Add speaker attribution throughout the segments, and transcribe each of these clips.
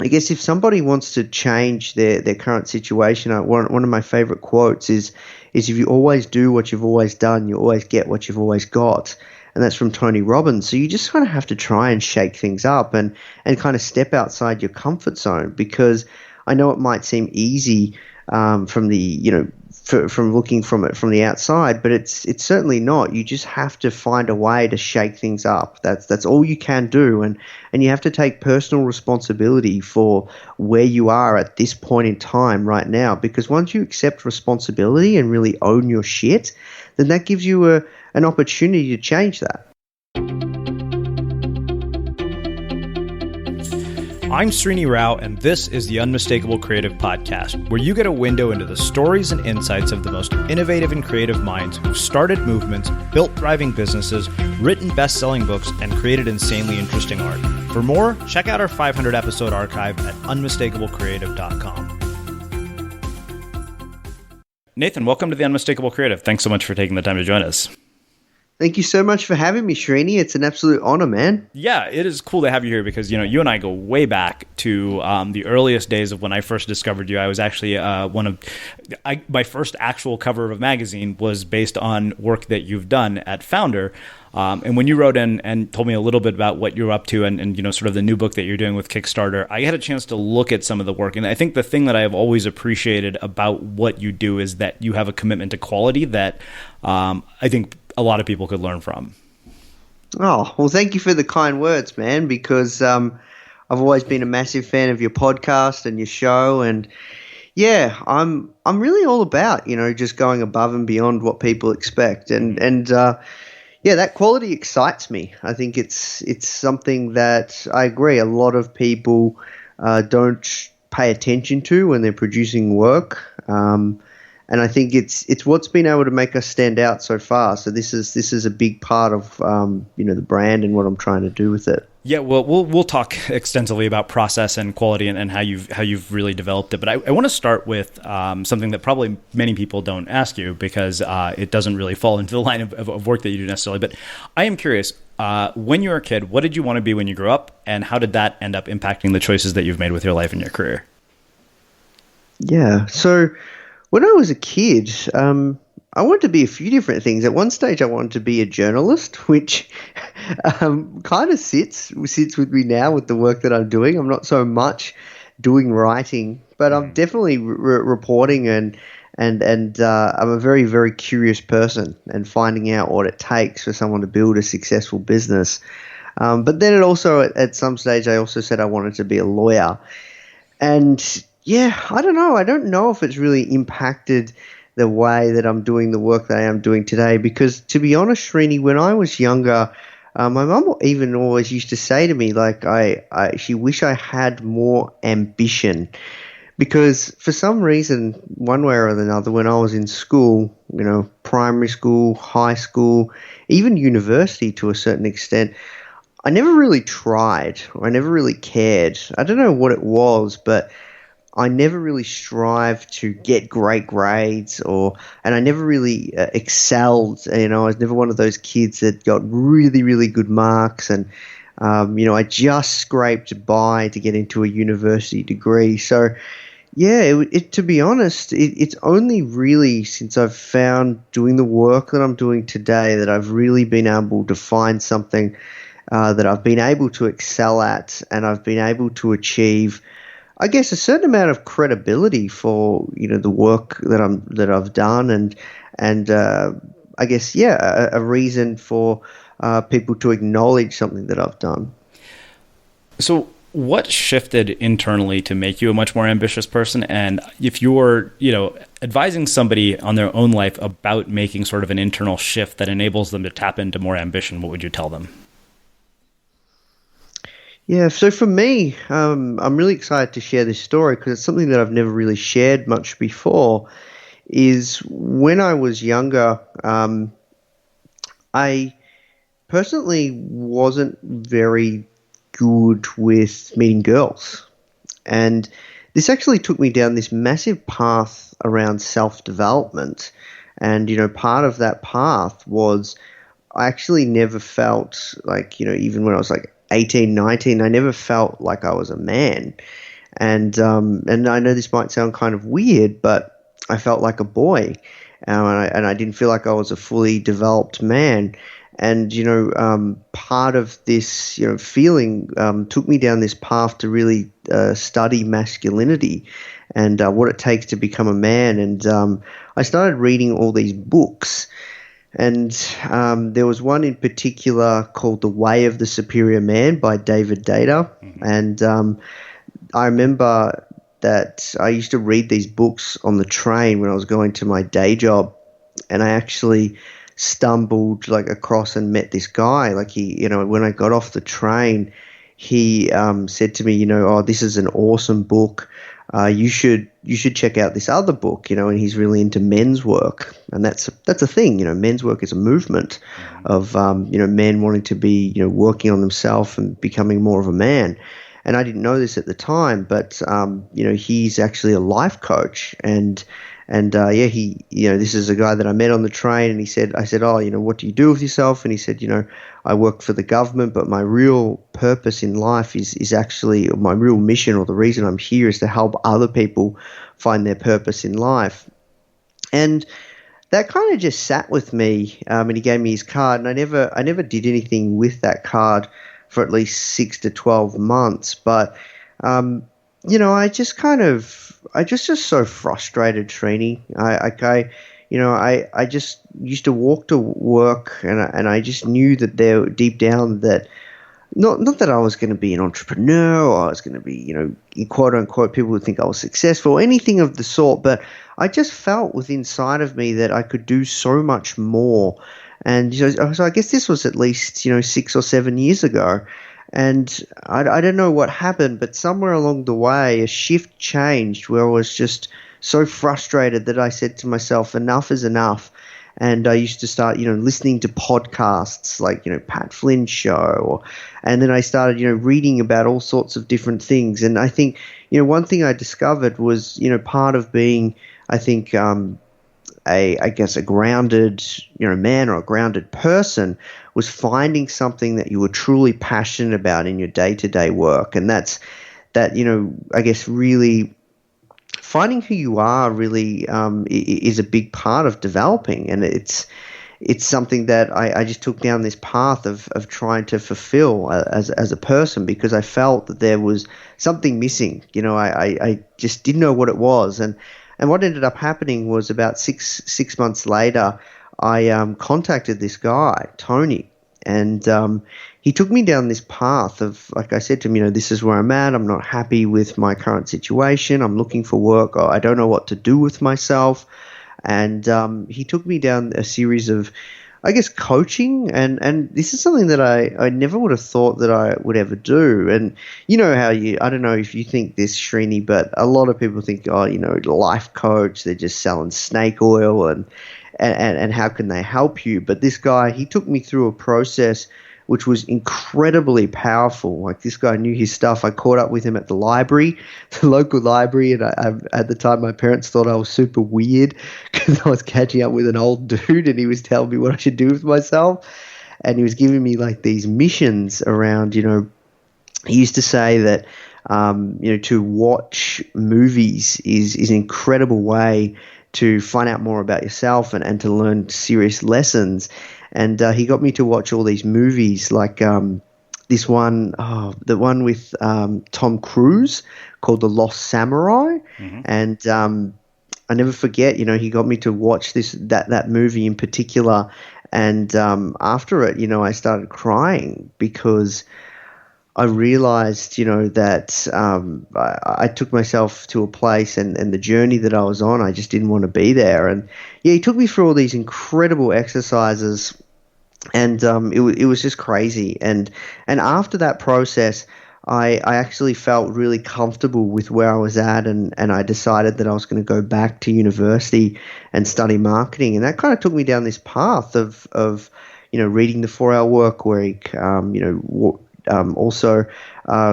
Speaker 1: I guess if somebody wants to change their current situation, one of my favorite quotes is if you always do what you've always done, you always get what you've always got. And that's from Tony Robbins. So you just kind of have to try and shake things up and kind of step outside your comfort zone, because I know it might seem easy from the, from looking from it from the outside, but it's certainly not. You just have to find a way to shake things up. That's all you can do, and you have to take personal responsibility for where you are at this point in time right now. Because once you accept responsibility and really own your shit, then that gives you an opportunity to change that.
Speaker 2: I'm Srini Rao, and this is the Unmistakable Creative Podcast, where you get a window into the stories and insights of the most innovative and creative minds who've started movements, built thriving businesses, written best-selling books, and created insanely interesting art. For more, check out our 500-episode archive at unmistakablecreative.com. Nathan, welcome to the Unmistakable Creative. Thanks so much for taking the time to join us.
Speaker 1: Thank you so much for having me, Srini. It's an absolute honor, man.
Speaker 2: Yeah, it is cool to have you here because, you and I go way back to the earliest days of when I first discovered you. I was actually my first actual cover of a magazine was based on work that you've done at Foundr. And when you wrote in and told me a little bit about what you're up to and sort of the new book that you're doing with Kickstarter, I had a chance to look at some of the work. And I think the thing that I have always appreciated about what you do is that you have a commitment to quality that I think a lot of people could learn from.
Speaker 1: Oh, well, thank you for the kind words, man, because I've always been a massive fan of your podcast and your show. And yeah, I'm really all about, just going above and beyond what people expect. And yeah, that quality excites me. I think it's something that I agree a lot of people don't pay attention to when they're producing work. And I think it's what's been able to make us stand out so far. So this is a big part of the brand and what I'm trying to do with it.
Speaker 2: Yeah, well, we'll talk extensively about process and quality and how you've really developed it. But I want to start with something that probably many people don't ask you because it doesn't really fall into the line of work that you do necessarily. But I am curious, when you were a kid, what did you want to be when you grew up, and how did that end up impacting the choices that you've made with your life and your career?
Speaker 1: Yeah, so when I was a kid, I wanted to be a few different things. At one stage, I wanted to be a journalist, which kind of sits with me now with the work that I'm doing. I'm not so much doing writing, but I'm definitely reporting and I'm a very, very curious person and finding out what it takes for someone to build a successful business. But then it also, at some stage, I also said I wanted to be a lawyer. And yeah, I don't know. I don't know if it's really impacted the way that I'm doing the work that I am doing today. Because to be honest, Srini, when I was younger, my mum even always used to say to me, like, she wish I had more ambition. Because for some reason, one way or another, when I was in school, primary school, high school, even university to a certain extent, I never really tried. I never really cared. I don't know what it was, but I never really strived to get great grades and I never really excelled. I was never one of those kids that got really, really good marks and, I just scraped by to get into a university degree. So, yeah, to be honest, it's only really since I've found doing the work that I'm doing today that I've really been able to find something that I've been able to excel at and I've been able to achieve, I guess, a certain amount of credibility for the work that I've done and I guess a reason for people to acknowledge something that I've done.
Speaker 2: So what shifted internally to make you a much more ambitious person? And if you're advising somebody on their own life about making sort of an internal shift that enables them to tap into more ambition, what would you tell them?
Speaker 1: Yeah, so for me, I'm really excited to share this story because it's something that I've never really shared much before. Is when I was younger, I personally wasn't very good with meeting girls. And this actually took me down this massive path around self-development. And, part of that path was I actually never felt like, even when I was like 18, 19, I never felt like I was a man. And I know this might sound kind of weird, but I felt like a boy, and I didn't feel like I was a fully developed man. And part of this feeling took me down this path to really study masculinity and what it takes to become a man. And I started reading all these books. And there was one in particular called The Way of the Superior Man by David Data. And I remember that I used to read these books on the train when I was going to my day job, and I actually stumbled across and met this guy. When I got off the train, he said to me, oh, this is an awesome book. You should check out this other book, and he's really into men's work. And that's a thing, men's work is a movement of, men wanting to be, working on themselves and becoming more of a man. And I didn't know this at the time, but he's actually a life coach, and this is a guy that I met on the train, and I said, oh, what do you do with yourself? And he said, I work for the government, but my real purpose in life is actually my real mission, or the reason I'm here is to help other people find their purpose in life. And that kind of just sat with me, and he gave me his card, and I never did anything with that card for at least 6 to 12 months. But, I just so frustrated, Srini. I just used to walk to work, and I just knew that there deep down that not that I was going to be an entrepreneur, or I was going to be, quote unquote, people would think I was successful, or anything of the sort. But I just felt within inside of me that I could do so much more. And so I guess this was at least 6 or 7 years ago, and I don't know what happened, but somewhere along the way a shift changed where I was just so frustrated that I said to myself, enough is enough. And I used to start listening to podcasts like Pat Flynn's show, and then I started reading about all sorts of different things. And I think one thing I discovered was part of being, I think, a grounded man or a grounded person was finding something that you were truly passionate about in your day-to-day work. And that I guess really finding who you are really is a big part of developing. And it's something that I just took down this path of trying to fulfill as a person, because I felt that there was something missing. I just didn't know what it was. And what ended up happening was about six months later, I contacted this guy, Tony, and he took me down this path of, like I said to him, this is where I'm at. I'm not happy with my current situation. I'm looking for work. I don't know what to do with myself. And he took me down a series of, I guess, coaching, and this is something that I never would have thought that I would ever do. And I don't know if you think this, Srini, but a lot of people think, life coach, they're just selling snake oil, and how can they help you? But this guy, he took me through a process which was incredibly powerful. Like, this guy knew his stuff. I caught up with him at the library, the local library, and at the time my parents thought I was super weird because I was catching up with an old dude, and he was telling me what I should do with myself. And he was giving me these missions around, he used to say that, to watch movies is an incredible way to find out more about yourself and to learn serious lessons. And he got me to watch all these movies, like this one, the one with Tom Cruise called The Lost Samurai. Mm-hmm. And I never forget, he got me to watch that movie in particular. And after it, I started crying because I realized, that I took myself to a place and the journey that I was on, I just didn't want to be there. And he took me through all these incredible exercises, and it was just crazy. And after that process, I actually felt really comfortable with where I was at, and I decided that I was going to go back to university and study marketing. And that kind of took me down this path of reading the 4-Hour Work Week, also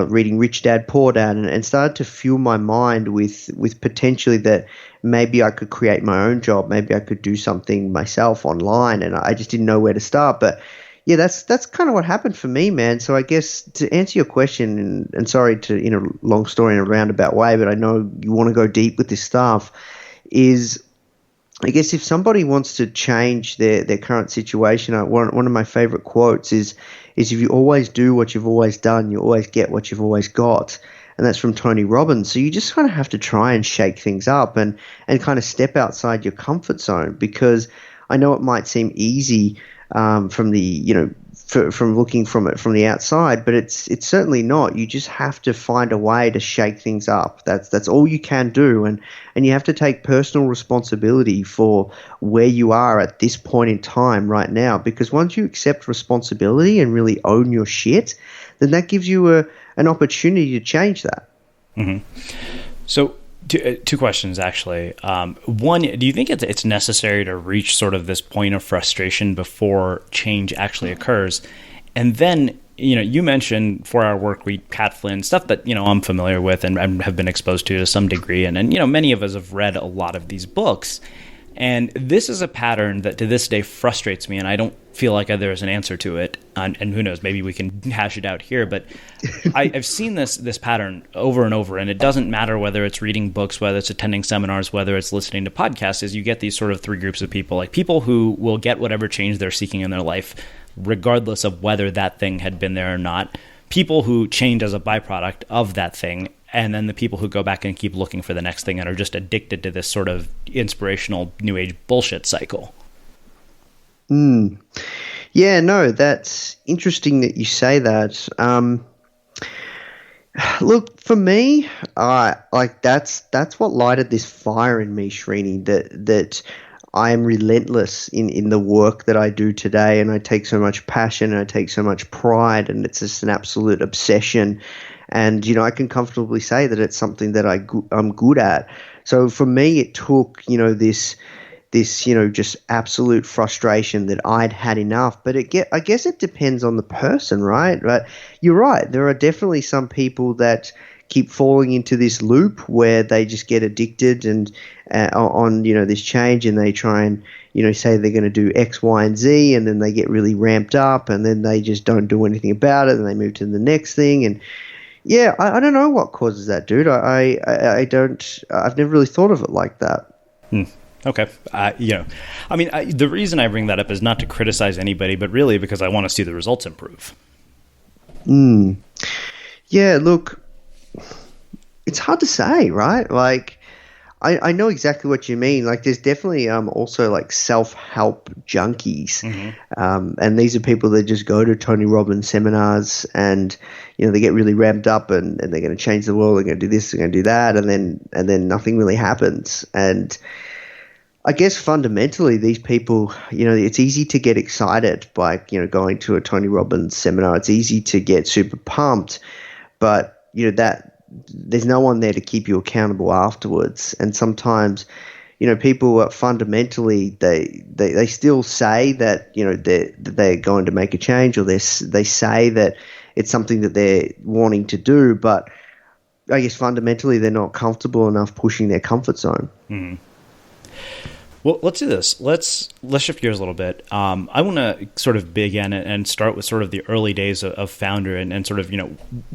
Speaker 1: reading Rich Dad Poor Dad, and started to fuel my mind with potentially that maybe I could create my own job, maybe I could do something myself online, and I just didn't know where to start. But Yeah, that's kind of what happened for me, man. So I guess to answer your question, and sorry to long story in a roundabout way, but I know you want to go deep with this stuff. Is I guess if somebody wants to change their current situation, one of my favorite quotes is if you always do what you've always done, you always get what you've always got. And that's from Tony Robbins. So you just kind of have to try and shake things up and kind of step outside your comfort zone, because I know it might seem easy from the from looking from it from the outside, but it's certainly not. You just have to find a way to shake things up. That's all you can do, and you have to take personal responsibility for where you are at this point in time right now. Because once you accept responsibility and really own your shit, then that gives you an opportunity to change that.
Speaker 2: Mm-hmm. So. Two questions, actually. One, do you think it's necessary to reach sort of this point of frustration before change actually occurs? And then, you mentioned 4-Hour Workweek, Pat Flynn, stuff that, I'm familiar with and have been exposed to some degree. And many of us have read a lot of these books. And this is a pattern that to this day frustrates me, and I don't feel like there's an answer to it. And who knows, maybe we can hash it out here. But I've seen this pattern over and over, and it doesn't matter whether it's reading books, whether it's attending seminars, whether it's listening to podcasts, is you get these sort of three groups of people, like people who will get whatever change they're seeking in their life, regardless of whether that thing had been there or not, people who change as a byproduct of that thing, and then the people who go back and keep looking for the next thing and are just addicted to this sort of inspirational new age bullshit cycle.
Speaker 1: Yeah, no, that's interesting that you say that. Look, for me, that's what lighted this fire in me, Srini, that I am relentless in the work that I do today, and I take so much passion and I take so much pride, and it's just an absolute obsession. And, I can comfortably say that it's something that I'm good at. So for me, it took, this just absolute frustration that I'd had enough. But I guess it depends on the person, right? But you're right. There are definitely some people that keep falling into this loop where they just get addicted and on this change, and they try and say they're going to do X, Y, and Z, and then they get really ramped up, and then they just don't do anything about it, and they move to the next thing. And yeah, I don't know what causes that, dude. I don't. I've never really thought of it like that.
Speaker 2: Okay. The reason I bring that up is not to criticize anybody, but really because I want to see the results improve.
Speaker 1: Yeah, look, it's hard to say, right? Like, I know exactly what you mean. Like, there's definitely also like self-help junkies, and these are people that just go to Tony Robbins seminars, and they get really ramped up, and they're going to change the world. They're going to do this, they're going to do that, and then nothing really happens. And I guess fundamentally, these people, it's easy to get excited by going to a Tony Robbins seminar. It's easy to get super pumped, but that there's no one there to keep you accountable afterwards. And sometimes, people fundamentally they still say that they're going to make a change, or they say that it's something that they're wanting to do, but I guess fundamentally they're not comfortable enough pushing their comfort zone.
Speaker 2: Mm-hmm. Well, let's do this. Let's shift gears a little bit. I want to sort of begin and start with sort of the early days of Foundr, and sort of,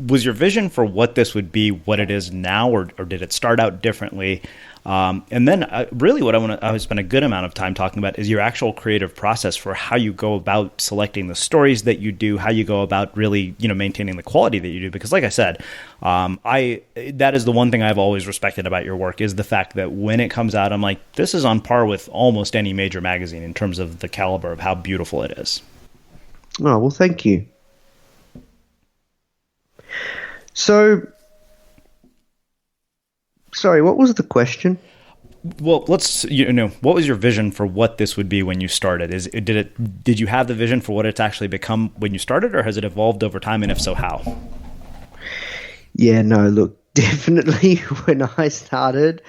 Speaker 2: was your vision for what this would be what it is now, or did it start out differently? And then really what I want to spend a good amount of time talking about is your actual creative process for how you go about selecting the stories that you do, how you go about really, maintaining the quality that you do. Because like I said, that is the one thing I've always respected about your work, is the fact that when it comes out, I'm like, this is on par with almost any major magazine in terms of the caliber of how beautiful it is.
Speaker 1: Oh, well, thank you. So, sorry, what was the question?
Speaker 2: Well, what was your vision for what this would be when you started? Did you have the vision for what it's actually become when you started, or has it evolved over time, and if so, how? Yeah, no, look, definitely when I started,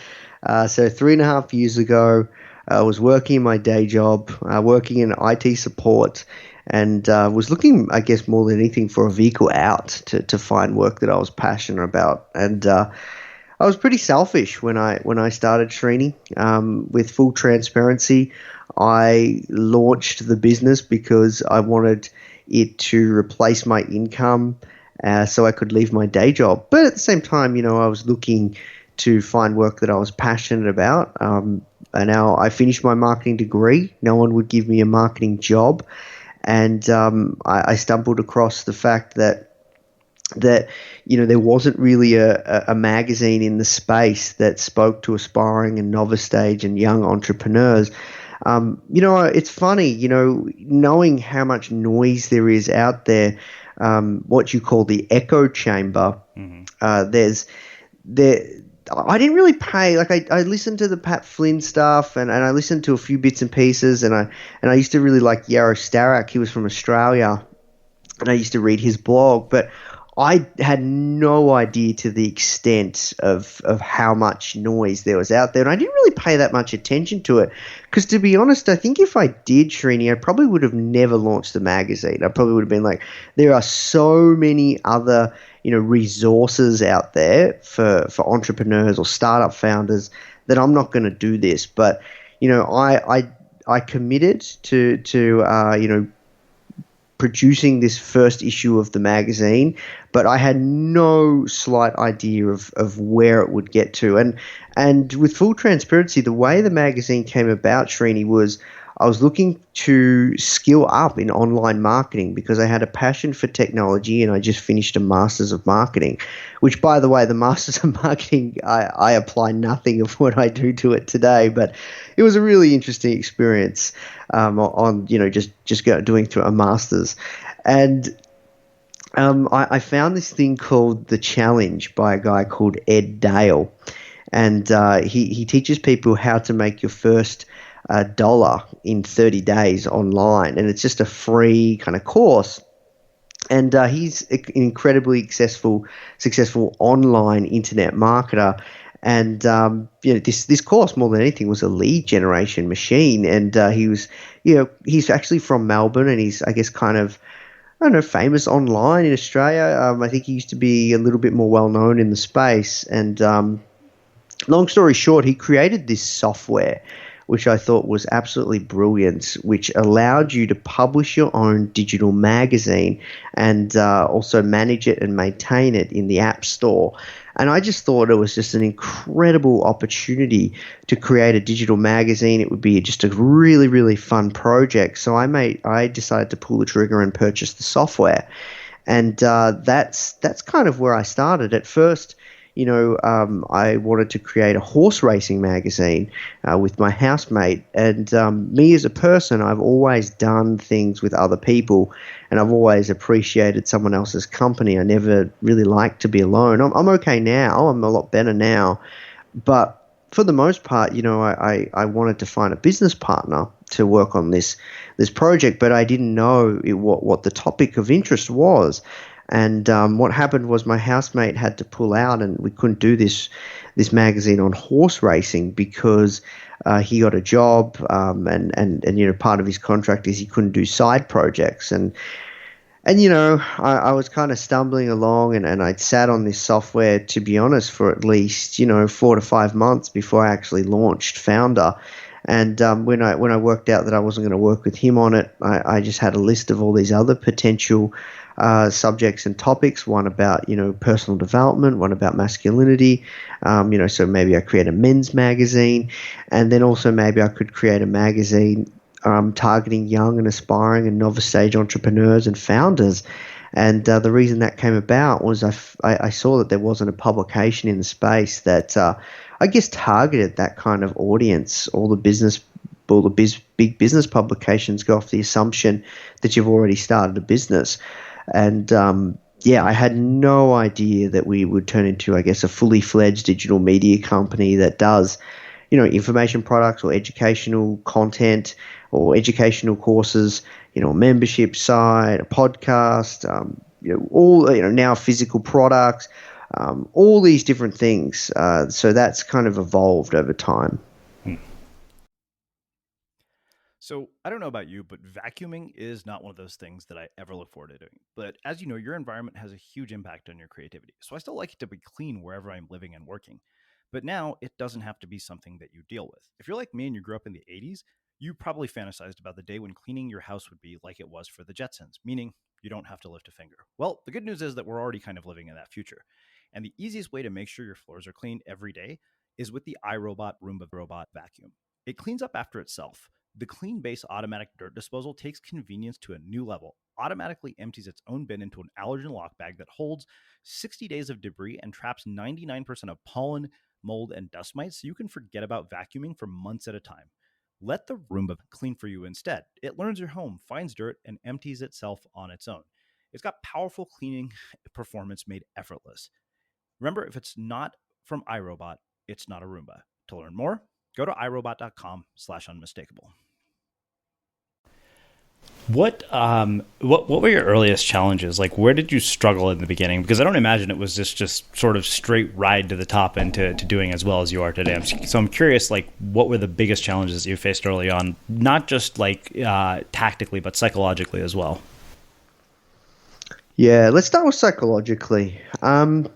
Speaker 2: so 3.5 years ago, I was working in my day job, working in IT support, and was looking, I guess, more than anything for a vehicle out to find work that I was passionate about. And
Speaker 1: I was pretty selfish when I started Srini. With full transparency, I launched the business because I wanted it to replace my income, so I could leave my day job. But at the same time, I was looking to find work that I was passionate about. And now I finished my marketing degree. No one would give me a marketing job, and I stumbled across the fact that there wasn't really a magazine in the space that spoke to aspiring and novice stage and young entrepreneurs. It's funny, knowing how much noise there is out there, what you call the echo chamber. I didn't really pay, like I listened to the Pat Flynn stuff, and I listened to a few bits and pieces, and I used to really like Yarrow Starak. He was from Australia, and I used to read his blog, but I had no idea to the extent of how much noise there was out there, and I didn't really pay that much attention to it. Because to be honest, I think if I did, Srini, I probably would have never launched the magazine. I probably would have been like, there are so many other resources out there for entrepreneurs or startup founders that I'm not going to do this. But I committed to producing this first issue of the magazine, but I had no slight idea of where it would get to. And with full transparency, the way the magazine came about, Srini, was I was looking to skill up in online marketing because I had a passion for technology, and I just finished a Masters of Marketing, which, by the way, the Masters of Marketing, I apply nothing of what I do to it today, but it was a really interesting experience doing through a Masters. And I found this thing called The Challenge by a guy called Ed Dale, and he teaches people how to make your first $1 in 30 days online, and it's just a free kind of course. And he's an incredibly successful online internet marketer. And this course, more than anything, was a lead generation machine. And he's actually from Melbourne, and he's, I guess, kind of, I don't know, famous online in Australia. I think he used to be a little bit more well known in the space. And long story short, he created this software, which I thought was absolutely brilliant, which allowed you to publish your own digital magazine and also manage it and maintain it in the App Store. And I just thought it was just an incredible opportunity to create a digital magazine. It would be just a really, really fun project. So I decided to pull the trigger and purchase the software. And that's kind of where I started. At first, I wanted to create a horse racing magazine with my housemate. And me as a person, I've always done things with other people, and I've always appreciated someone else's company. I never really liked to be alone. I'm okay now. I'm a lot better now. But for the most part, I wanted to find a business partner to work on this project, but I didn't know what the topic of interest was. And what happened was my housemate had to pull out, and we couldn't do this magazine on horse racing because he got a job, and part of his contract is he couldn't do side projects. And I was kind of stumbling along, and I'd sat on this software, to be honest, for at least 4 to 5 months before I actually launched Foundr. And when I worked out that I wasn't going to work with him on it, I just had a list of all these other potential subjects and topics, one about, personal development, one about masculinity, so maybe I create a men's magazine, and then also maybe I could create a magazine targeting young and aspiring and novice stage entrepreneurs and founders. And the reason that came about was I saw that there wasn't a publication in the space that I guess targeted that kind of audience. All the big business publications go off the assumption that you've already started a business. And I had no idea that we would turn into, I guess, a fully fledged digital media company that does, information products or educational content or educational courses, a membership site, a podcast, all, now physical products, all these different things. So that's kind of evolved over time.
Speaker 2: So I don't know about you, but vacuuming is not one of those things that I ever look forward to doing. But as you know, your environment has a huge impact on your creativity. So I still like it to be clean wherever I'm living and working. But now it doesn't have to be something that you deal with. If you're like me and you grew up in the 80s, you probably fantasized about the day when cleaning your house would be like it was for the Jetsons, meaning you don't have to lift a finger. Well, the good news is that we're already kind of living in that future. And the easiest way to make sure your floors are clean every day is with the iRobot Roomba Robot Vacuum. It cleans up after itself. The Clean Base automatic dirt disposal takes convenience to a new level, automatically empties its own bin into an allergen lock bag that holds 60 days of debris and traps 99% of pollen, mold, and dust mites so you can forget about vacuuming for months at a time. Let the Roomba clean for you instead. It learns your home, finds dirt, and empties itself on its own. It's got powerful cleaning performance made effortless. Remember, if it's not from iRobot, it's not a Roomba. To learn more, go to irobot.com/unmistakable. What were your earliest challenges? Like, where did you struggle in the beginning? Because I don't imagine it was just sort of straight ride to the top and to doing as well as you are today. So I'm curious, like, what were the biggest challenges you faced early on? Not just like tactically, but psychologically as well.
Speaker 1: Yeah, let's start with psychologically. Well,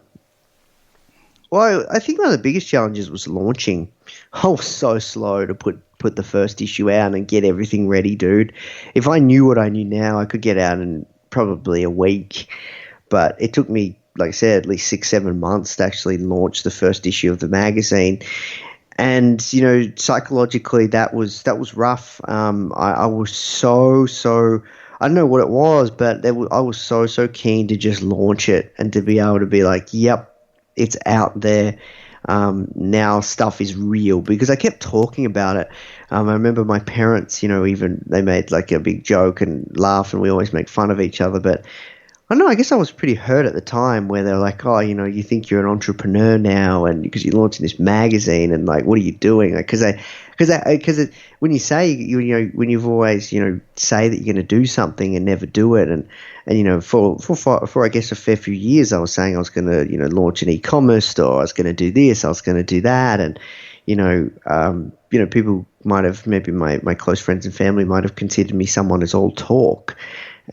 Speaker 1: I think one of the biggest challenges was launching. I was so slow to put the first issue out and get everything ready, dude. If I knew what I knew now, I could get out in probably a week. But it took me, like I said, at least 6-7 months to actually launch the first issue of the magazine. And, you know, psychologically, that was rough. I was so I don't know what it was, but I was so keen to just launch it and to be able to be like, yep, it's out there. Now stuff is real, because I kept talking about it. I remember my parents, you know, even they made like a big joke and laugh, and we always make fun of each other. But I don't know, I guess I was pretty hurt at the time, where they're like, oh, you know, you think you're an entrepreneur now, and because you're launching this magazine, and like, what are you doing? Because when you say, you know, when you've always, you know, say that you're going to do something and never do it, and you know, for I guess a fair few years, I was saying I was going to, you know, launch an e-commerce store, I was going to do this, I was going to do that, and you know, people might have, maybe my close friends and family might have considered me someone who's all talk.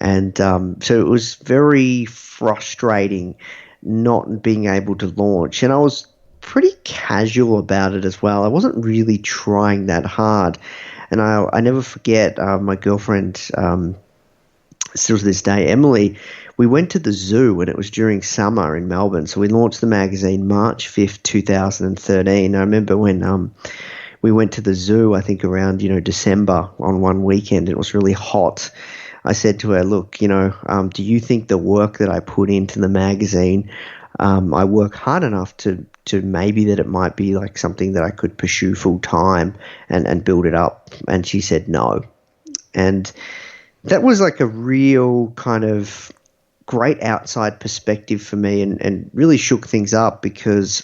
Speaker 1: And so it was very frustrating not being able to launch. And I was pretty casual about it as well. I wasn't really trying that hard. And I never forget my girlfriend, still to this day, Emily, we went to the zoo, and it was during summer in Melbourne. So we launched the magazine March 5th, 2013. I remember when we went to the zoo, I think around, you know, December on one weekend. It was really hot. I said to her, look, you know, do you think the work that I put into the magazine, I work hard enough to maybe that it might be like something that I could pursue full time and build it up? And she said no. And that was like a real kind of great outside perspective for me, and really shook things up, because,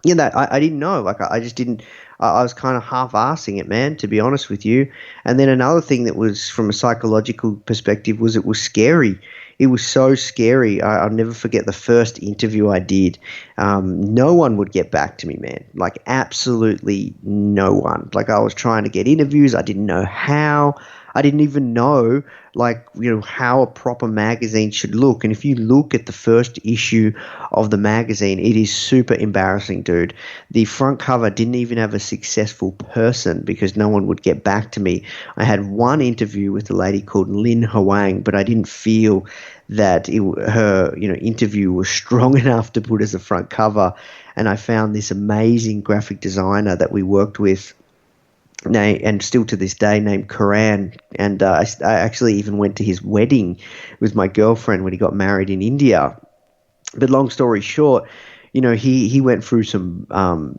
Speaker 1: you know, I didn't know. Like, I just didn't. I was kind of half-arsing it, man, to be honest with you. And then another thing that was, from a psychological perspective, was it was scary. It was so scary. I'll never forget the first interview I did. No one would get back to me, man. Like, absolutely no one. Like, I was trying to get interviews. I didn't know how. I didn't even know, like, you know, how a proper magazine should look. And if you look at the first issue of the magazine, it is super embarrassing, dude. The front cover didn't even have a successful person, because no one would get back to me. I had one interview with a lady called Lin Huang, but I didn't feel that her, you know, interview was strong enough to put as a front cover. And I found this amazing graphic designer that we worked with, and still to this day, named Karan. And I actually even went to his wedding with my girlfriend when he got married in India. But long story short, you know, he went through some,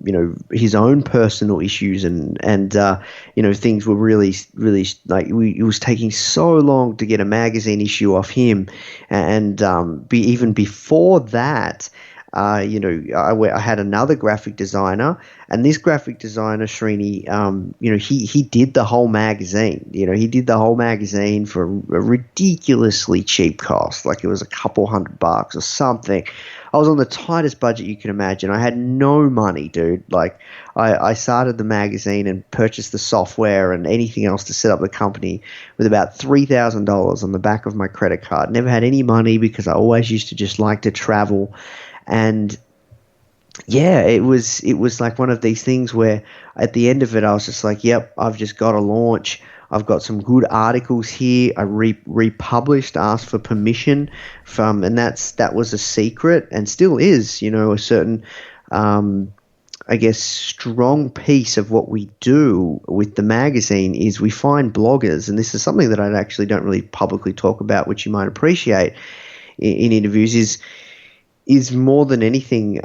Speaker 1: you know, his own personal issues, and you know, things were really like, it was taking so long to get a magazine issue off him. And even before that, I had another graphic designer, and this graphic designer, Srini, he did the whole magazine. He did the whole magazine for a ridiculously cheap cost, like it was a couple $100 or something. I was on the tightest budget you can imagine. I had no money, dude. Like, I started the magazine and purchased the software and anything else to set up the company with about $3,000 on the back of my credit card. Never had any money because I always used to just like to travel. And yeah, it was like one of these things where at the end of it, I was just like, yep, I've just got to launch. I've got some good articles here. I republished, asked for permission from, and that was a secret and still is, a certain, I guess, strong piece of what we do with the magazine is we find bloggers, and this is something that I actually don't really publicly talk about, which you might appreciate in interviews, is more than anything,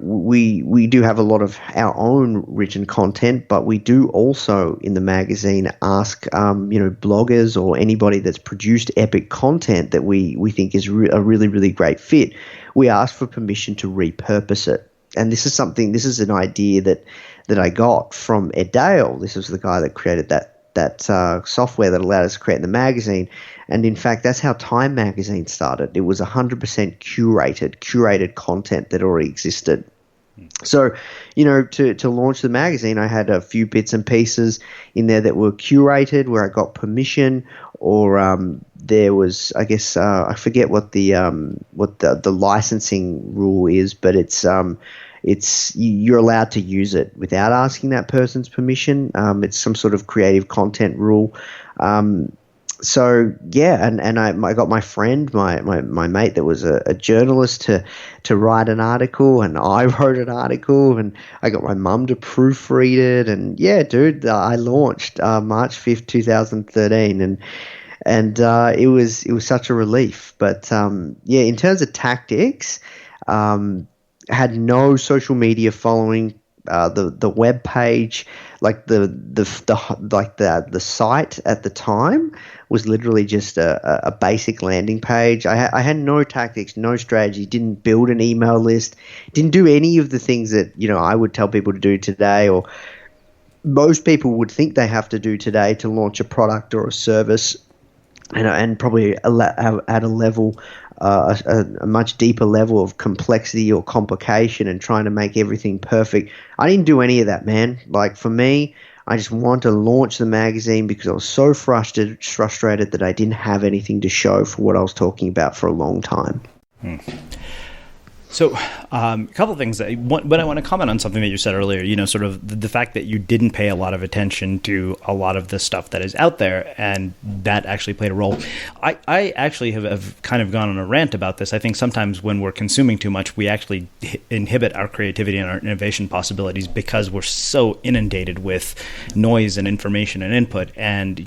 Speaker 1: we do have a lot of our own written content, but we do also in the magazine ask, bloggers or anybody that's produced epic content that we think is a really, really great fit. We ask for permission to repurpose it. And this is an idea that I got from Ed Dale. This was the guy that created that software that allowed us to create the magazine. And in fact, that's how Time Magazine started. It was 100% curated content that already existed. So, to launch the magazine, I had a few bits and pieces in there that were curated where I got permission, or there was, I guess, I forget what the licensing rule is, but you're allowed to use it without asking that person's permission. It's some sort of creative content rule. So yeah, and I got my friend, my mate that was a journalist to write an article, and I wrote an article, and I got my mum to proofread it, and yeah, dude, I launched March 5th, 2013, and it was such a relief. But yeah, in terms of tactics, had no social media following. The web page, like the site at the time was literally just a basic landing page. I had no tactics, no strategy, didn't build an email list, didn't do any of the things that I would tell people to do today, or most people would think they have to do today to launch a product or a service, and probably at a level. A much deeper level of complexity or complication and trying to make everything perfect. I didn't do any of that, man. Like, for me, I just wanted to launch the magazine because I was so frustrated that I didn't have anything to show for what I was talking about for a long time.
Speaker 2: So a couple of things. But I want to comment on something that you said earlier, sort of the fact that you didn't pay a lot of attention to a lot of the stuff that is out there, and that actually played a role. I actually have kind of gone on a rant about this. I think sometimes when we're consuming too much, we actually inhibit our creativity and our innovation possibilities because we're so inundated with noise and information and input. And,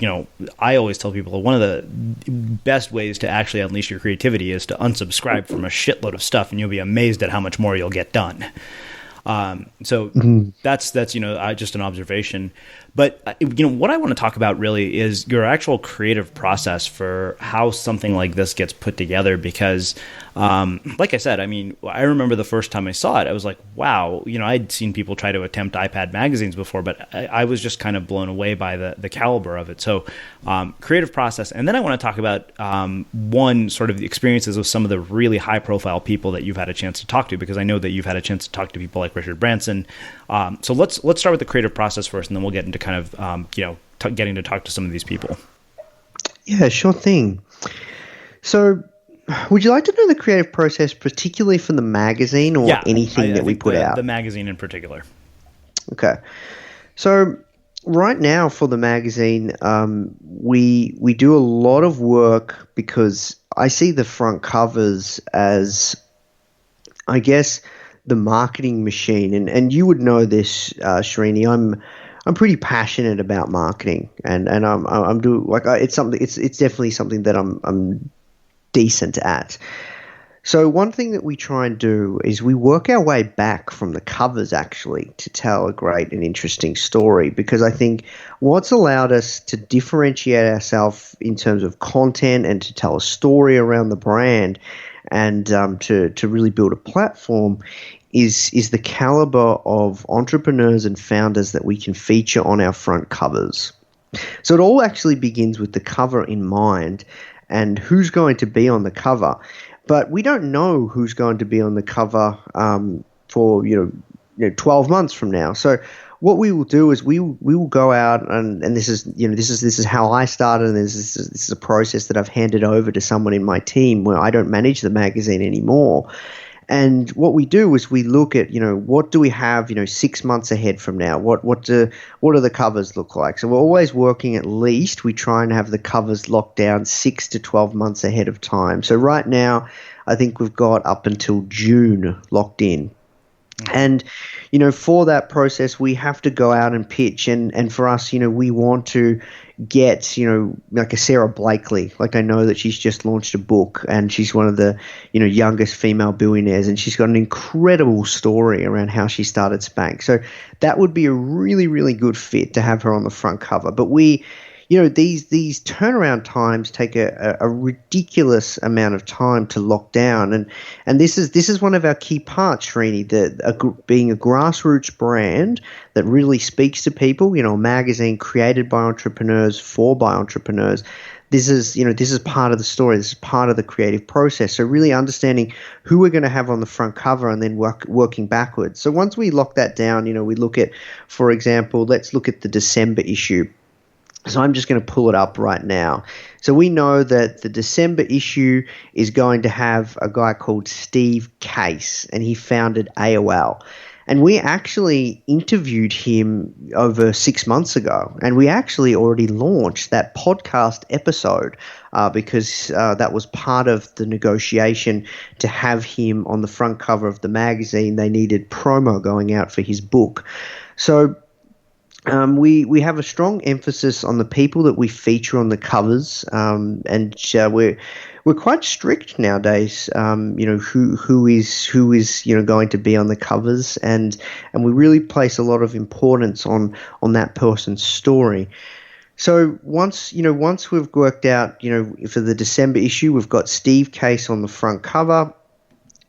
Speaker 2: I always tell people one of the best ways to actually unleash your creativity is to unsubscribe from a shitload of stuff, and you'll be amazed at how much more you'll get done. That's just an observation. But what I want to talk about really is your actual creative process for how something like this gets put together. Because, like I said, I remember the first time I saw it, I was like, wow. I'd seen people try to attempt iPad magazines before, but I was just kind of blown away by the caliber of it. So, creative process, and then I want to talk about one sort of the experiences of some of the really high-profile people that you've had a chance to talk to, because I know that you've had a chance to talk to people like Richard Branson. So let's start with the creative process first, and then we'll get into kind of getting to talk to some of these people.
Speaker 1: Yeah, sure thing. So, would you like to know the creative process, particularly for the magazine, or anything that we put out?
Speaker 2: The magazine in particular.
Speaker 1: Okay. So, right now for the magazine, we do a lot of work because I see the front covers as, I guess, the marketing machine, and you would know this, Srini. I'm pretty passionate about marketing, and I'm doing it's definitely something that I'm decent at. So one thing that we try and do is we work our way back from the covers actually to tell a great and interesting story, because I think what's allowed us to differentiate ourselves in terms of content and to tell a story around the brand and to really build a platform is the caliber of entrepreneurs and founders that we can feature on our front covers. So it all actually begins with the cover in mind and who's going to be on the cover. But we don't know who's going to be on the cover for 12 months from now. So what we will do is we will go out and this is how I started, and this is a process that I've handed over to someone in my team where I don't manage the magazine anymore. And what we do is we look at, what do we have, 6 months ahead from now? What do the covers look like? So we're always working, at least we try and have the covers locked down 6 to 12 months ahead of time. So right now, I think we've got up until June locked in. And, for that process, we have to go out and pitch. And for us, we want to get, like a Sarah Blakely. Like, I know that she's just launched a book and she's one of the, youngest female billionaires, and she's got an incredible story around how she started Spank. So that would be a really, really good fit to have her on the front cover. But these turnaround times take a ridiculous amount of time to lock down, and this is one of our key parts, Srini, being a grassroots brand that really speaks to people. A magazine created by entrepreneurs by entrepreneurs. This is part of the story. This is part of the creative process. So really understanding who we're going to have on the front cover and then working backwards. So once we lock that down, we look at, for example, let's look at the December issue. So I'm just going to pull it up right now. So we know that the December issue is going to have a guy called Steve Case, and he founded AOL. And we actually interviewed him over 6 months ago, and we actually already launched that podcast episode because that was part of the negotiation to have him on the front cover of the magazine. They needed promo going out for his book. So we have a strong emphasis on the people that we feature on the covers, and we're quite strict nowadays. Who is going to be on the covers, and we really place a lot of importance on that person's story. So once we've worked out, for the December issue, we've got Steve Case on the front cover.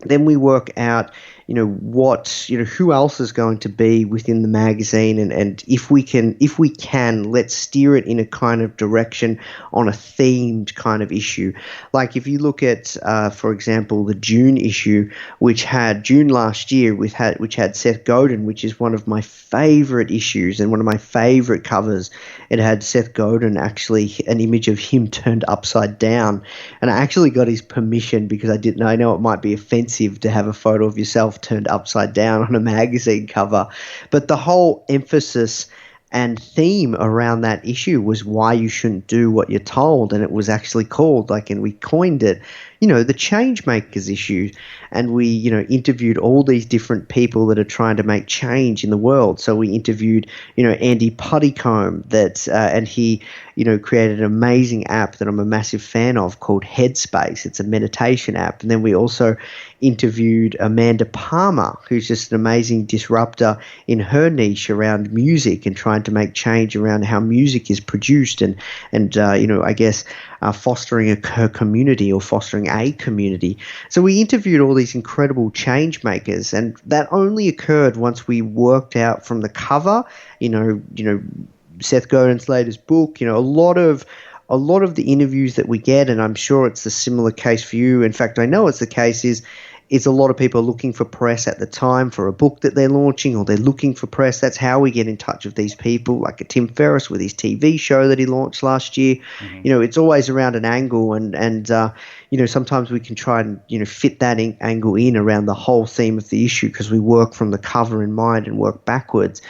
Speaker 1: Then we work out, who else is going to be within the magazine, and if we can, let's steer it in a kind of direction on a themed kind of issue. Like if you look at, for example, the June issue, which had June last year, which had Seth Godin, which is one of my favorite issues and one of my favorite covers. It had Seth Godin, actually an image of him turned upside down, and I actually got his permission because I know it might be offensive to have a photo of yourself turned upside down on a magazine cover, but the whole emphasis and theme around that issue was why you shouldn't do what you're told, and it was actually called, and we coined it, the Changemakers issue, and we, interviewed all these different people that are trying to make change in the world. So we interviewed, Andy Puttycombe, and he, created an amazing app that I'm a massive fan of called Headspace. It's a meditation app. And then we also interviewed Amanda Palmer, who's just an amazing disruptor in her niche around music and trying to make change around how music is produced and fostering her community or fostering a community. So we interviewed all these incredible change makers, and that only occurred once we worked out from the cover, Seth Godin's latest book, a lot of the interviews that we get, and I'm sure it's a similar case for you. In fact, I know it's the case is a lot of people are looking for press at the time for a book that they're launching, or they're looking for press. That's how we get in touch with these people, like a Tim Ferriss with his TV show that he launched last year. Mm-hmm. It's always around an angle, and sometimes we can try and, fit that angle in around the whole theme of the issue because we work from the cover in mind and work backwards.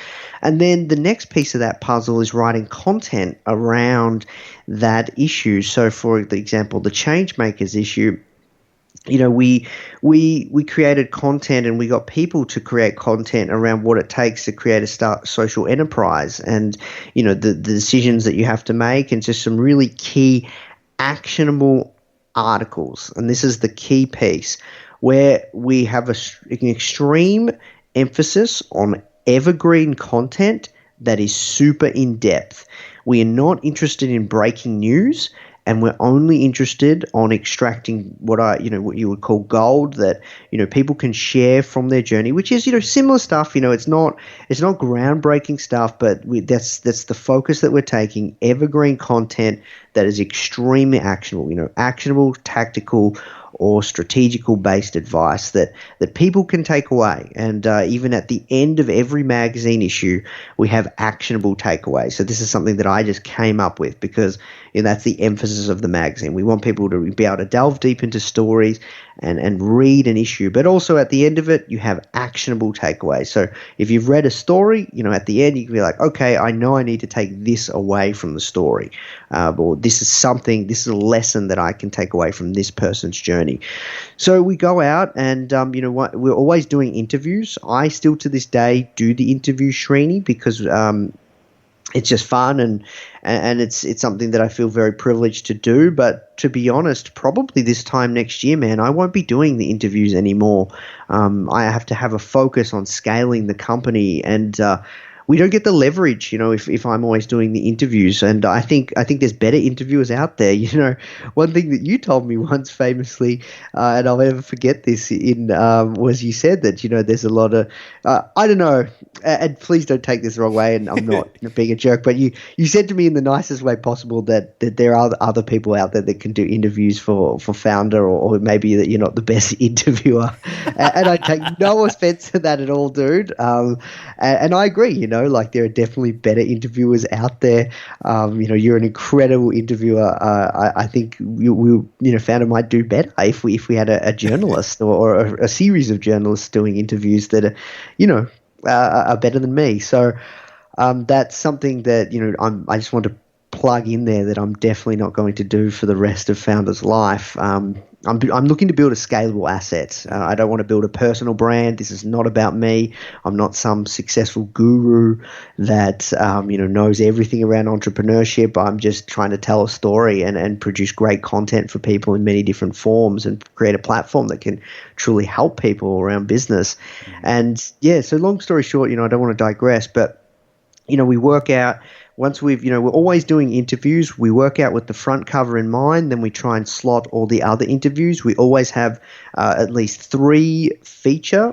Speaker 1: And then the next piece of that puzzle is writing content around that issue. So, for example, the Changemakers issue, we created content, and we got people to create content around what it takes to create a social enterprise, and the decisions that you have to make, and just some really key actionable articles. And this is the key piece where we have an extreme emphasis on evergreen content that is super in depth. We are not interested in breaking news, and we're only interested on extracting what you would call gold that, people can share from their journey, which is, similar stuff. It's not groundbreaking stuff, but that's the focus that we're taking: evergreen content that is extremely actionable, actionable, tactical, or strategical based advice that people can take away. And even at the end of every magazine issue, we have actionable takeaways. So this is something that I just came up with because that's the emphasis of the magazine. We want people to be able to delve deep into stories and read an issue, but also at the end of it, you have actionable takeaways. So if you've read a story, at the end, you can be like, okay, I know I need to take this away from the story, or this is a lesson that I can take away from this person's journey. So we go out and, we're always doing interviews. I still to this day do the interview, Srini, because it's just fun and it's something that I feel very privileged to do. But to be honest, probably this time next year, man, I won't be doing the interviews anymore. I have to have a focus on scaling the company, and we don't get the leverage, if I'm always doing the interviews. And I think there's better interviewers out there. One thing that you told me once famously, and I'll never forget this, was you said that, there's a lot of, I don't know, and please don't take this the wrong way, and I'm not being a jerk, but you said to me in the nicest way possible that there are other people out there that can do interviews for Foundr, or maybe that you're not the best interviewer. And I take no offense to that at all, dude. And I agree, like there are definitely better interviewers out there. You're an incredible interviewer. I think Foundr might do better if we had a journalist or a series of journalists doing interviews that are better than me. So that's something that I just want to plug in there that I'm definitely not going to do for the rest of Foundr's life. I'm looking to build a scalable asset. I don't want to build a personal brand. This is not about me. I'm not some successful guru that knows everything around entrepreneurship. I'm just trying to tell a story and produce great content for people in many different forms and create a platform that can truly help people around business. And yeah, so long story short, I don't want to digress, but we work out. Once we're always doing interviews, we work out with the front cover in mind, then we try and slot all the other interviews. We always have at least 3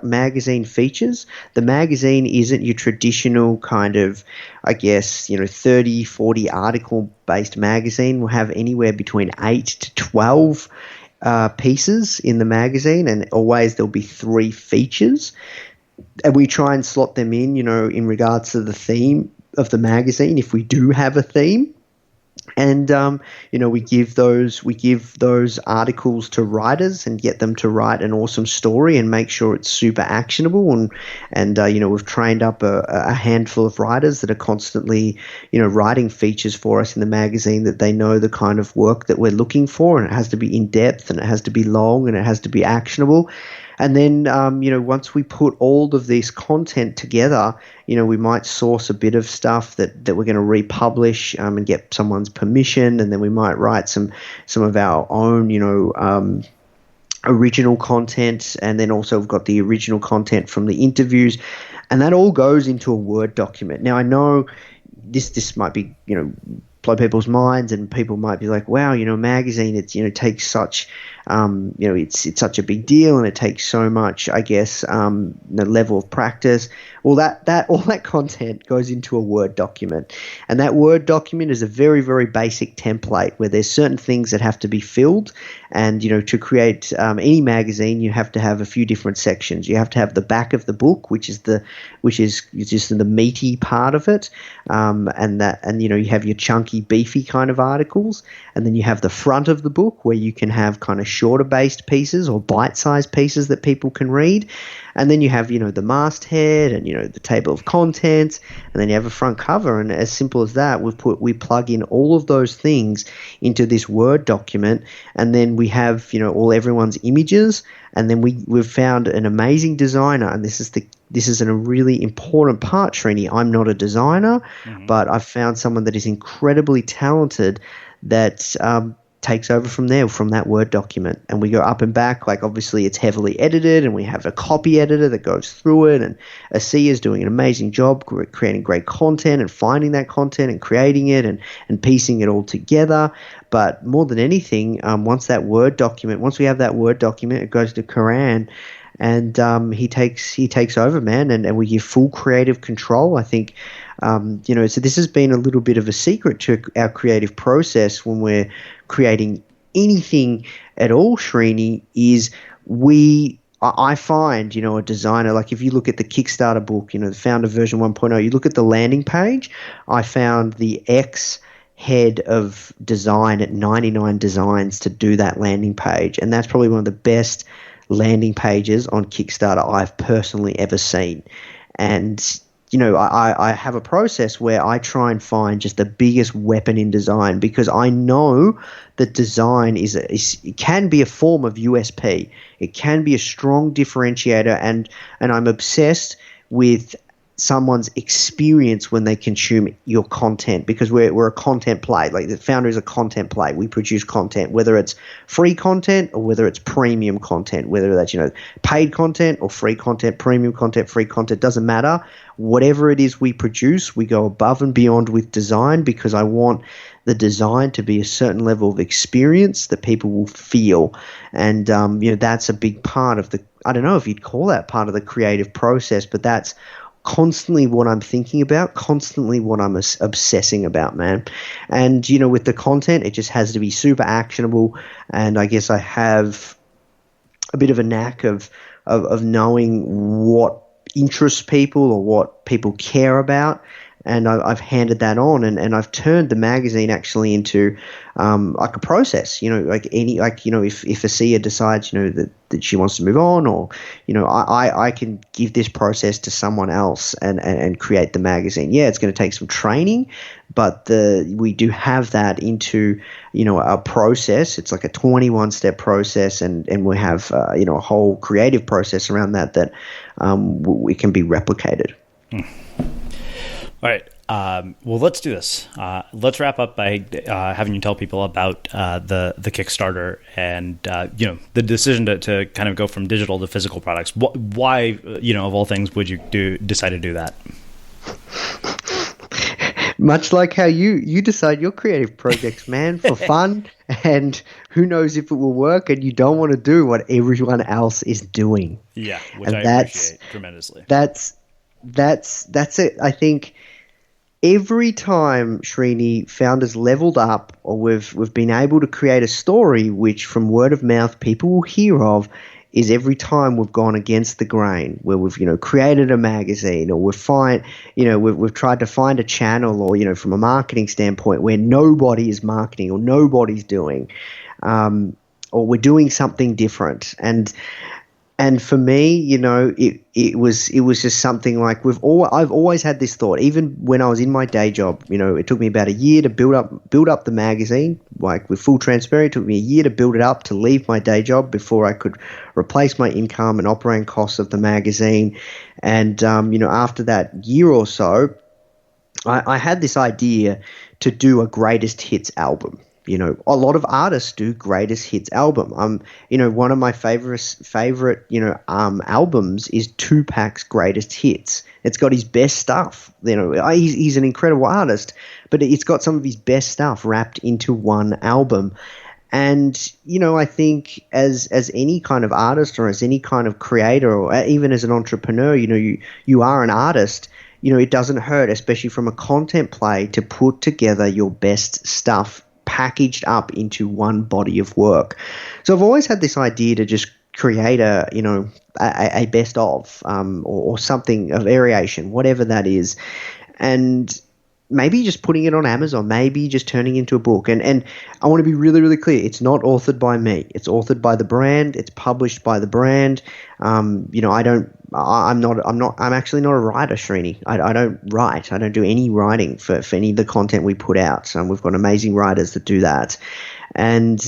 Speaker 1: magazine features. The magazine isn't your traditional kind of, 30, 40 article-based magazine. We'll have anywhere between 8 to 12 pieces in the magazine, and always there'll be 3 features. And we try and slot them in regards to the theme of the magazine, if we do have a theme. And we give those articles to writers and get them to write an awesome story and make sure it's super actionable. And we've trained up a handful of writers that are constantly writing features for us in the magazine, that they know the kind of work that we're looking for, and it has to be in depth, and it has to be long, and it has to be actionable. And then, once we put all of this content together, we might source a bit of stuff that we're going to republish and get someone's permission. And then we might write some of our own, original content. And then also we've got the original content from the interviews. And that all goes into a Word document. Now, I know this might be, blow people's minds, and people might be like, wow, magazine, it's, takes such, it's such a big deal, and it takes so much, the level of practice. Well, that all that content goes into a Word document, and that Word document is a very, very basic template where there's certain things that have to be filled. And, to create any magazine, you have to have a few different sections. You have to have the back of the book, which is just the meaty part of it. And you have your chunky, beefy kind of articles. And then you have the front of the book where you can have kind of shorter based pieces or bite-sized pieces that people can read. And then you have, the masthead and, the table of contents, and then you have a front cover. And as simple as that, we plug in all of those things into this Word document, and then we have, everyone's images. And then we've found an amazing designer, and this is a really important part, Srini. I'm not a designer, but I've found someone that is incredibly talented that takes over from there, from that Word document, and we go up and back. Like, obviously it's heavily edited, and we have a copy editor that goes through it, and Asia is doing an amazing job creating great content and finding that content and creating it and piecing it all together. But more than anything, once we have that Word document, it goes to Karan, and he takes over, man, and we give full creative control. I think, so this has been a little bit of a secret to our creative process when we're creating anything at all, Srini, is I find, a designer, like if you look at the Kickstarter book, the Foundr version 1.0, you look at the landing page, I found the head of design at 99 Designs to do that landing page, and that's probably one of the best landing pages on Kickstarter I've personally ever seen. And I have a process where I try and find just the biggest weapon in design, because I know that design it can be a form of USP. It can be a strong differentiator, and I'm obsessed with someone's experience when they consume your content, because we're a content play. Like, the Foundr is a content play. We produce content, whether it's free content or whether it's premium content, whether that's paid content or free content, premium content, free content, doesn't matter. Whatever it is we produce, we go above and beyond with design, because I want the design to be a certain level of experience that people will feel. And that's a big part of I don't know if you'd call that part of the creative process, but that's constantly what I'm thinking about, constantly what I'm obsessing about, man. And, with the content, it just has to be super actionable. And I guess I have a bit of a knack of knowing what interests people or what people care about. And I've handed that on, and I've turned the magazine actually into like a process. If Asia decides that she wants to move on, or I can give this process to someone else and create the magazine. Yeah, it's going to take some training, but we do have that into a process. It's like a 21-step process, and we have a whole creative process around that we can be replicated.
Speaker 2: All right. Well, let's do this. Let's wrap up by having you tell people about the Kickstarter and the decision to kind of go from digital to physical products. Why, of all things, would you decide to do that?
Speaker 1: Much like how you decide your creative projects, man, for fun, and who knows if it will work, and you don't want to do what everyone else is doing.
Speaker 2: Yeah, which I appreciate tremendously.
Speaker 1: That's it. I think every time, Srini, Foundr's leveled up, or we've been able to create a story which from word of mouth people will hear of, is every time we've gone against the grain, where we've created a magazine, or we've tried to find a channel, or from a marketing standpoint where nobody is marketing or nobody's doing, or we're doing something different. And for me, it was just something like I've always had this thought, even when I was in my day job. It took me about a year to build up the magazine. Like, with full transparency, it took me a year to build it up, to leave my day job before I could replace my income and operating costs of the magazine. And after that year or so, I had this idea to do a greatest hits album. A lot of artists do greatest hits album. One of my favorite albums is Tupac's greatest hits. It's got his best stuff. He's an incredible artist, but it's got some of his best stuff wrapped into one album. And, I think as any kind of artist, or as any kind of creator, or even as an entrepreneur, you are an artist. It doesn't hurt, especially from a content play, to put together your best stuff packaged up into one body of work. So I've always had this idea to just create a best of, or something, a variation, whatever that is, and maybe just putting it on Amazon, maybe just turning into a book. And I want to be really, really clear. It's not authored by me. It's authored by the brand. It's published by the brand. I'm actually not a writer, Srini. I don't write. I don't do any writing for any of the content we put out. We've got amazing writers that do that. And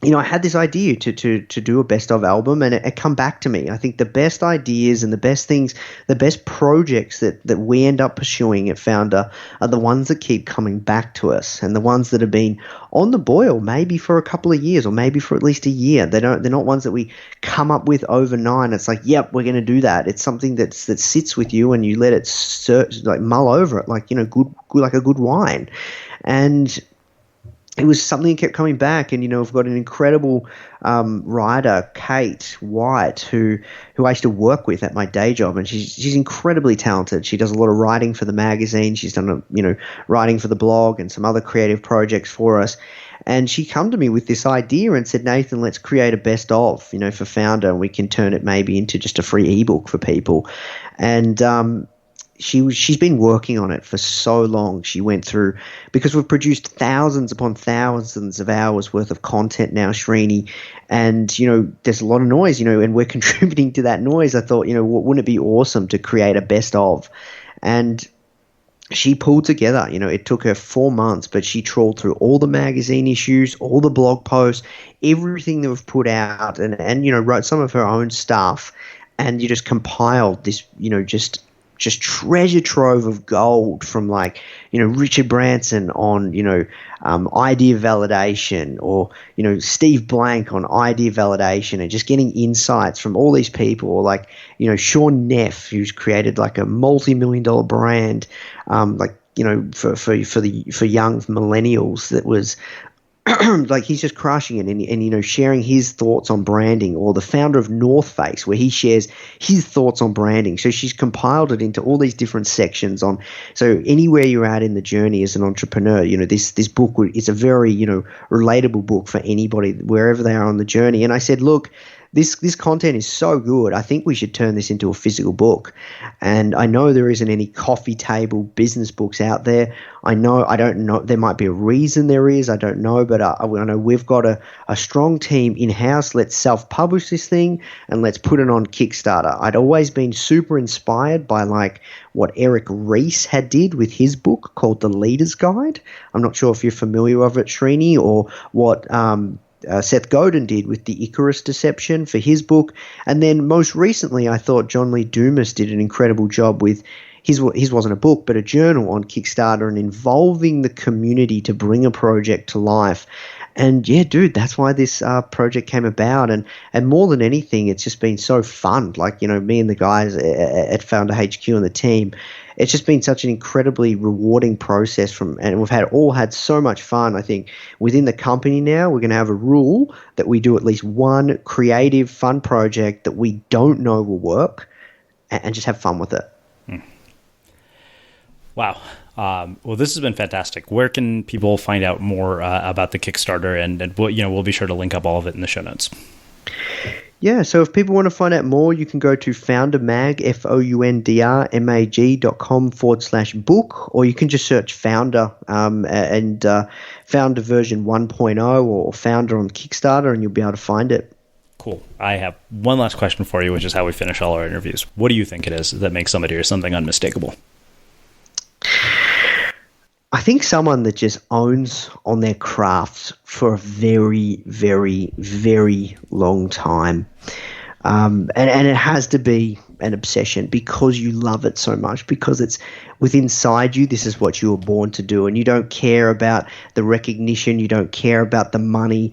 Speaker 1: I had this idea to do a best of album, and it come back to me. I think the best ideas and the best things, the best projects that we end up pursuing at Foundr are the ones that keep coming back to us, and the ones that have been on the boil maybe for a couple of years or maybe for at least a year. They're not ones that we come up with overnight. It's like, yep, we're going to do that. It's something that sits with you, and you let it mull over it, like good like a good wine, and it was something that kept coming back. And, we've got an incredible writer, Kate White, who I used to work with at my day job, and she's incredibly talented. She does a lot of writing for the magazine. She's done, writing for the blog and some other creative projects for us. And she come to me with this idea and said, Nathan, let's create a best of, for Foundr, and we can turn it maybe into just a free ebook for people. And she's been working on it for so long. She went through, because we've produced thousands upon thousands of hours worth of content now, Srini, and there's a lot of noise, and we're contributing to that noise. I thought, wouldn't it be awesome to create a best of? And she pulled together, it took her 4 months, but she trawled through all the magazine issues, all the blog posts, everything that we've put out, and wrote some of her own stuff, and you just compiled this, just treasure trove of gold from Richard Branson on idea validation, or Steve Blank on idea validation, and just getting insights from all these people, or Sean Neff, who's created a multi-million-dollar brand for young millennials that was he's just crushing it, and sharing his thoughts on branding, or the founder of North Face, where he shares his thoughts on branding. So she's compiled it into all these different sections so anywhere you're at in the journey as an entrepreneur, this book is a very, relatable book for anybody wherever they are on the journey. And I said, look, this content is so good, I think we should turn this into a physical book. And I know there isn't any coffee table business books out there. I don't know, there might be a reason there is, I don't know, but I know we've got a strong team in-house. Let's self-publish this thing, and let's put it on Kickstarter. I'd always been super inspired by what Eric Ries had did with his book called The Leader's Guide. I'm not sure if you're familiar with it, Srini, or what Seth Godin did with the Icarus Deception for his book. And then most recently, I thought John Lee Dumas did an incredible job with his wasn't a book, but a journal on Kickstarter, and involving the community to bring a project to life. And yeah, dude, that's why this project came about. And more than anything, it's just been so fun. Me and the guys at Foundr HQ and the team, it's just been such an incredibly rewarding process and we've all had so much fun. I think within the company now, we're going to have a rule that we do at least one creative, fun project that we don't know will work, and just have fun with it.
Speaker 2: Wow. Well, this has been fantastic. Where can people find out more about the Kickstarter? And we'll be sure to link up all of it in the show notes.
Speaker 1: Yeah, so if people want to find out more, you can go to foundrmag, foundrmag.com/book, or you can just search Foundr and Foundr version 1.0 or Foundr on Kickstarter, and you'll be able to find it.
Speaker 2: Cool. I have one last question for you, which is how we finish all our interviews. What do you think it is that makes somebody or something unmistakable?
Speaker 1: I think someone that just owns on their craft for a very, very, very long time. And it has to be an obsession, because you love it so much, because it's within inside you. This is what you were born to do, and you don't care about the recognition. You don't care about the money.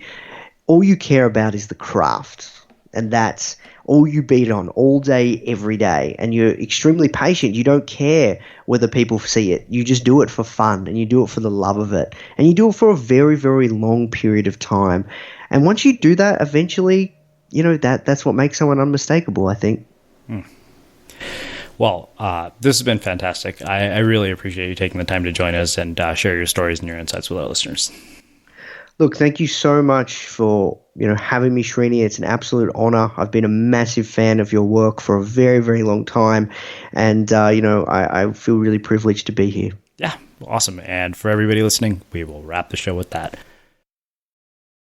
Speaker 1: All you care about is the craft, and that's all you beat on all day, every day. And you're extremely patient. You don't care whether people see it. You just do it for fun, and you do it for the love of it, and you do it for a very, very long period of time. And once you do that, eventually, that's what makes someone unmistakable, I think.
Speaker 2: Well, this has been fantastic. I really appreciate you taking the time to join us and share your stories and your insights with our listeners.
Speaker 1: Look, thank you so much for having me, Srini. It's an absolute honor. I've been a massive fan of your work for a very, very long time, and I feel really privileged to be here.
Speaker 2: Yeah, awesome. And for everybody listening, we will wrap the show with that.